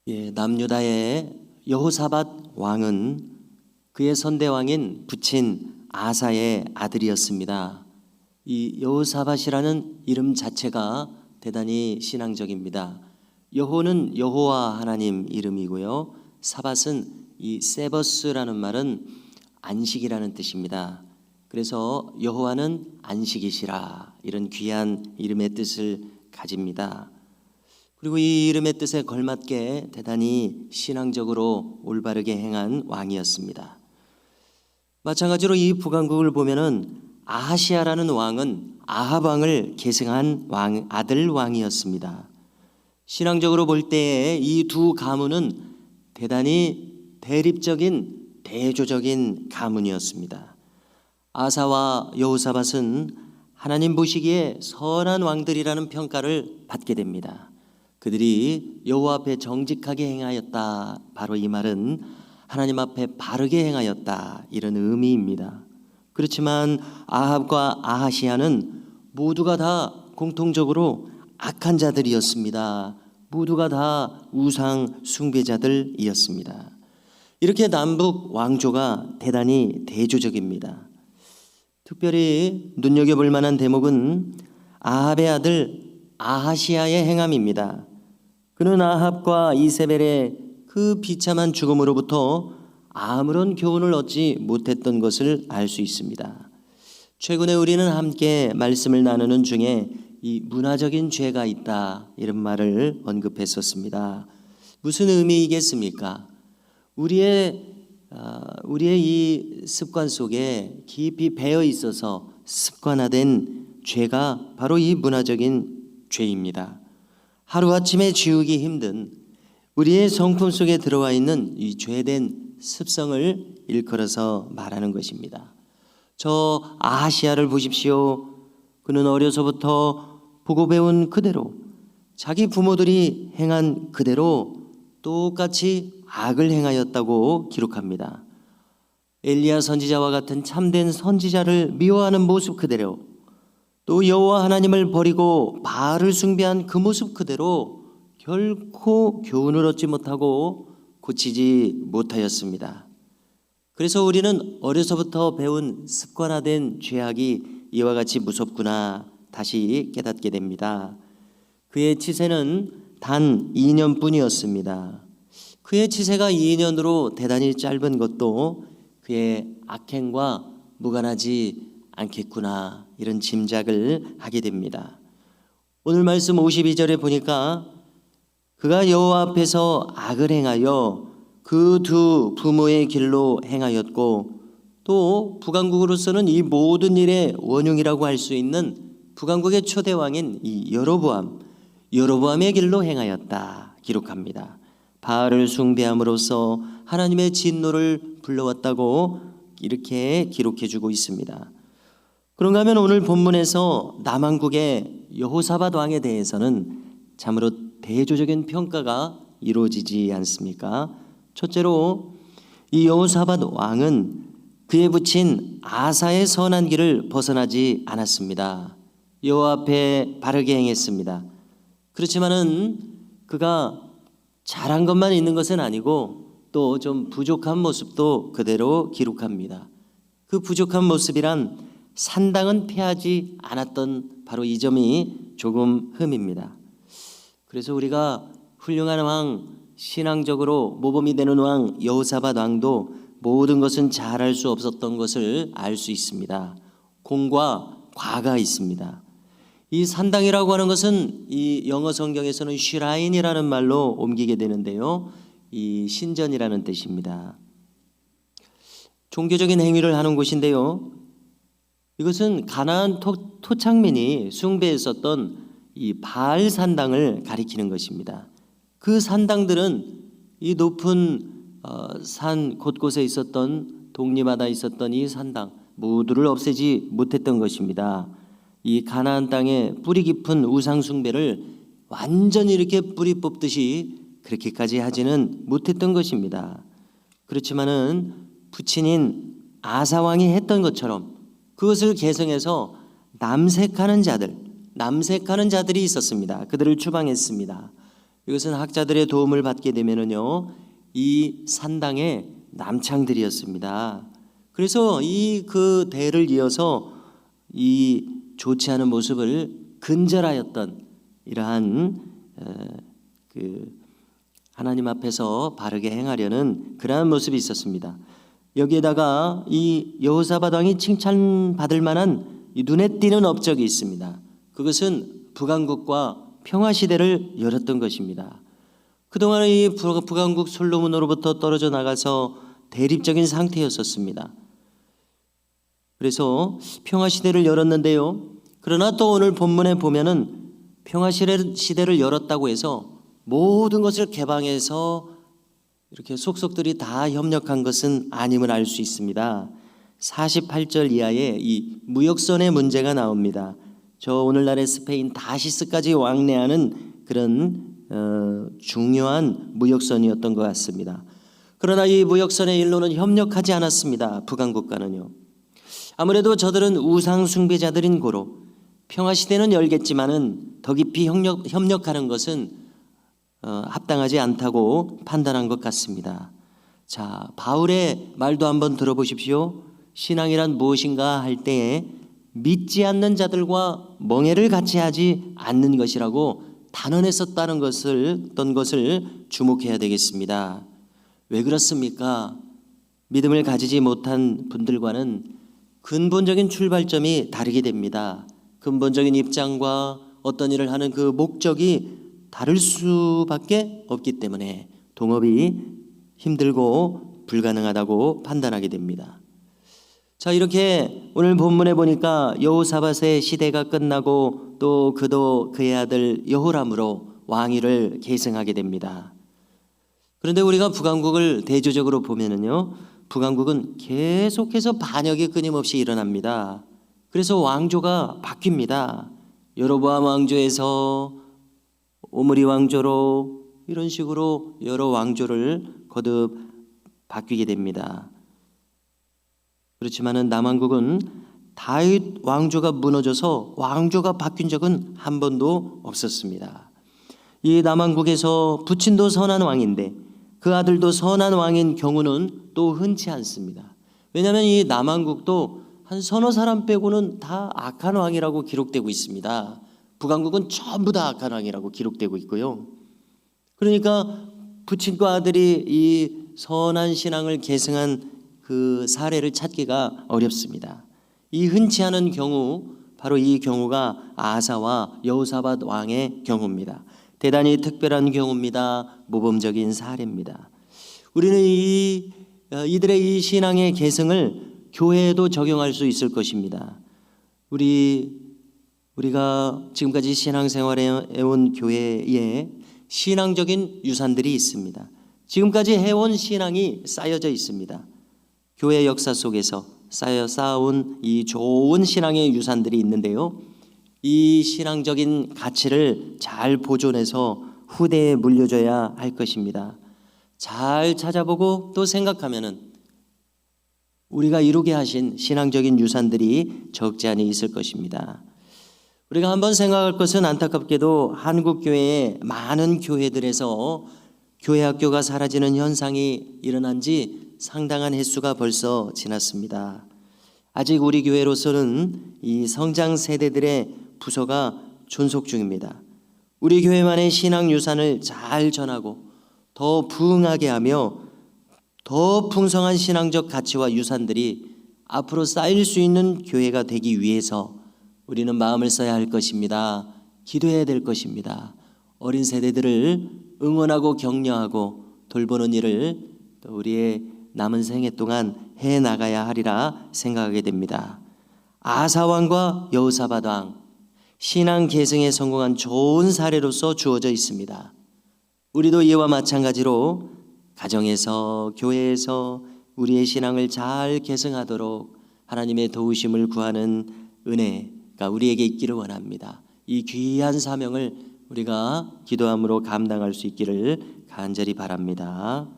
남유다의 여호사밧 왕은 그의 선대왕인 부친 아사의 아들이었습니다. 이 여호사밧이라는 이름 자체가 대단히 신앙적입니다. 여호는 여호와 하나님 이름이고요. 사밧은 이 세버스라는 말은 안식이라는 뜻입니다. 그래서 여호와는 안식이시라, 이런 귀한 이름의 뜻을 가집니다. 그리고 이 이름의 뜻에 걸맞게 대단히 신앙적으로 올바르게 행한 왕이었습니다. 마찬가지로 이 북왕국을 보면은 아하시아라는 왕은 아합 왕을 계승한 아들 왕이었습니다. 신앙적으로 볼 때에 이 두 가문은 대단히 대립적인 대조적인 가문이었습니다. 아사와 여호사밧은 하나님 보시기에 선한 왕들이라는 평가를 받게 됩니다. 그들이 여호와 앞에 정직하게 행하였다, 바로 이 말은 하나님 앞에 바르게 행하였다, 이런 의미입니다. 그렇지만 아합과 아하시아는 모두가 다 공통적으로 악한 자들이었습니다. 모두가 다 우상 숭배자들이었습니다. 이렇게 남북 왕조가 대단히 대조적입니다. 특별히 눈여겨볼 만한 대목은 아합의 아들 아하시아의 행함입니다. 그는 아합과 이세벨의 그 비참한 죽음으로부터 아무런 교훈을 얻지 못했던 것을 알 수 있습니다. 최근에 우리는 함께 말씀을 나누는 중에 이 문화적인 죄가 있다, 이런 말을 언급했었습니다. 무슨 의미이겠습니까? 우리의 이 습관 속에 깊이 배어 있어서 습관화된 죄가 바로 이 문화적인 죄입니다. 하루아침에 지우기 힘든 우리의 성품 속에 들어와 있는 이 죄된 습성을 일컬어서 말하는 것입니다. 저 아하시아를 보십시오. 그는 어려서부터 보고 배운 그대로, 자기 부모들이 행한 그대로 똑같이 악을 행하였다고 기록합니다. 엘리야 선지자와 같은 참된 선지자를 미워하는 모습 그대로, 또 여호와 하나님을 버리고 바알을 숭배한 그 모습 그대로 결코 교훈을 얻지 못하고 고치지 못하였습니다. 그래서 우리는 어려서부터 배운 습관화된 죄악이 이와 같이 무섭구나 다시 깨닫게 됩니다. 그의 치세는 단 2년뿐이었습니다. 그의 치세가 2년으로 대단히 짧은 것도 그의 악행과 무관하지 않겠구나, 이런 짐작을 하게 됩니다. 오늘 말씀 52절에 보니까 그가 여호와 앞에서 악을 행하여 그 두 부모의 길로 행하였고, 또 북왕국으로서는 이 모든 일의 원흉이라고 할 수 있는 북왕국의 초대왕인 이 여로보암의 길로 행하였다 기록합니다. 바알을 숭배함으로써 하나님의 진노를 불러왔다고 이렇게 기록해 주고 있습니다. 그런가 하면 오늘 본문에서 남왕국의 여호사밧 왕에 대해서는 참으로 대조적인 평가가 이루어지지 않습니까? 첫째로 이 여호사밧 왕은 그의 부친 아사의 선한 길을 벗어나지 않았습니다. 여호와 앞에 바르게 행했습니다. 그렇지만은 그가 잘한 것만 있는 것은 아니고 또 좀 부족한 모습도 그대로 기록합니다. 그 부족한 모습이란 산당은 패하지 않았던 바로 이 점이 조금 흠입니다. 그래서 우리가 훌륭한 왕, 신앙적으로 모범이 되는 왕 여호사밧 왕도 모든 것은 잘할 수 없었던 것을 알 수 있습니다. 공과 과가 있습니다. 이 산당이라고 하는 것은 이 영어 성경에서는 슈라인이라는 말로 옮기게 되는데요, 이 신전이라는 뜻입니다. 종교적인 행위를 하는 곳인데요, 이것은 가나안 토착민이 숭배했었던 이 바알 산당을 가리키는 것입니다. 그 산당들은 이 높은 산 곳곳에 있었던, 독리마다 있었던 이 산당 모두를 없애지 못했던 것입니다. 이 가나안 땅에 뿌리 깊은 우상 숭배를 완전히 이렇게 뿌리 뽑듯이 그렇게까지 하지는 못했던 것입니다. 그렇지만은 부친인 아사 왕이 했던 것처럼 그것을 계승해서 남색하는 자들이 있었습니다. 그들을 추방했습니다. 이것은 학자들의 도움을 받게 되면은요, 이 산당의 남창들이었습니다. 그래서 이 그 대를 이어서 이 좋지 않은 모습을 근절하였던 이러한 그 하나님 앞에서 바르게 행하려는 그러한 모습이 있었습니다. 여기에다가 이 여호사밧 왕이 칭찬받을 만한 이 눈에 띄는 업적이 있습니다. 그것은 북왕국과 평화시대를 열었던 것입니다. 그동안 이 북왕국 솔로몬으로부터 떨어져 나가서 대립적인 상태였었습니다. 그래서 평화시대를 열었는데요, 그러나 또 오늘 본문에 보면은 평화시대를 열었다고 해서 모든 것을 개방해서 이렇게 속속들이 다 협력한 것은 아님을 알 수 있습니다. 48절 이하에 이 무역선의 문제가 나옵니다. 저 오늘날의 스페인 다시스까지 왕래하는 그런 중요한 무역선이었던 것 같습니다. 그러나 이 무역선의 일로는 협력하지 않았습니다. 북왕국가는요. 아무래도 저들은 우상 숭배자들인 고로 평화시대는 열겠지만은 더 깊이 협력하는 것은 합당하지 않다고 판단한 것 같습니다. 자, 바울의 말도 한번 들어보십시오. 신앙이란 무엇인가 할 때에 믿지 않는 자들과 멍해를 같이 하지 않는 것이라고 단언했었다는 것을 주목해야 되겠습니다. 왜 그렇습니까? 믿음을 가지지 못한 분들과는 근본적인 출발점이 다르게 됩니다. 근본적인 입장과 어떤 일을 하는 그 목적이 다를 수밖에 없기 때문에 동업이 힘들고 불가능하다고 판단하게 됩니다. 자, 이렇게 오늘 본문에 보니까 여호사밧의 시대가 끝나고 또 그도 그의 아들 여호람으로 왕위를 계승하게 됩니다. 그런데 우리가 북왕국을 대조적으로 보면은요, 북왕국은 계속해서 반역이 끊임없이 일어납니다. 그래서 왕조가 바뀝니다. 여로보암 왕조에서 오므리 왕조로 이런 식으로 여러 왕조를 거듭 바뀌게 됩니다. 그렇지만은 남왕국은 다윗 왕조가 무너져서 왕조가 바뀐 적은 한 번도 없었습니다. 이 남왕국에서 부친도 선한 왕인데 그 아들도 선한 왕인 경우는 또 흔치 않습니다. 왜냐하면 이 남왕국도 한 서너 사람 빼고는 다 악한 왕이라고 기록되고 있습니다. 북왕국은 전부 다 악한 왕이라고 기록되고 있고요. 그러니까 부친과 아들이 이 선한 신앙을 계승한 그 사례를 찾기가 어렵습니다. 이 흔치 않은 경우, 바로 이 경우가 아사와 여호사밧 왕의 경우입니다. 대단히 특별한 경우입니다. 모범적인 사례입니다. 우리는 이들의 이 신앙의 계승을 교회에도 적용할 수 있을 것입니다. 우리가 지금까지 신앙생활해 온 교회에 신앙적인 유산들이 있습니다. 지금까지 해온 신앙이 쌓여져 있습니다. 교회 역사 속에서 쌓아온 이 좋은 신앙의 유산들이 있는데요, 이 신앙적인 가치를 잘 보존해서 후대에 물려줘야 할 것입니다. 잘 찾아보고 또 생각하면은 우리가 이루게 하신 신앙적인 유산들이 적지 않이 있을 것입니다. 우리가 한번 생각할 것은 안타깝게도 한국 교회의 많은 교회들에서 교회 학교가 사라지는 현상이 일어난 지 상당한 횟수가 벌써 지났습니다. 아직 우리 교회로서는 이 성장 세대들의 부서가 존속 중입니다. 우리 교회만의 신앙 유산을 잘 전하고 더 부흥하게 하며 더 풍성한 신앙적 가치와 유산들이 앞으로 쌓일 수 있는 교회가 되기 위해서 우리는 마음을 써야 할 것입니다. 기도해야 될 것입니다. 어린 세대들을 응원하고 격려하고 돌보는 일을 또 우리의 남은 생애 동안 해 나가야 하리라 생각하게 됩니다. 아사 왕과 여호사밧 왕, 신앙 계승에 성공한 좋은 사례로서 주어져 있습니다. 우리도 이와 마찬가지로 가정에서, 교회에서 우리의 신앙을 잘 계승하도록 하나님의 도우심을 구하는 은혜가 우리에게 있기를 원합니다. 이 귀한 사명을 우리가 기도함으로 감당할 수 있기를 간절히 바랍니다.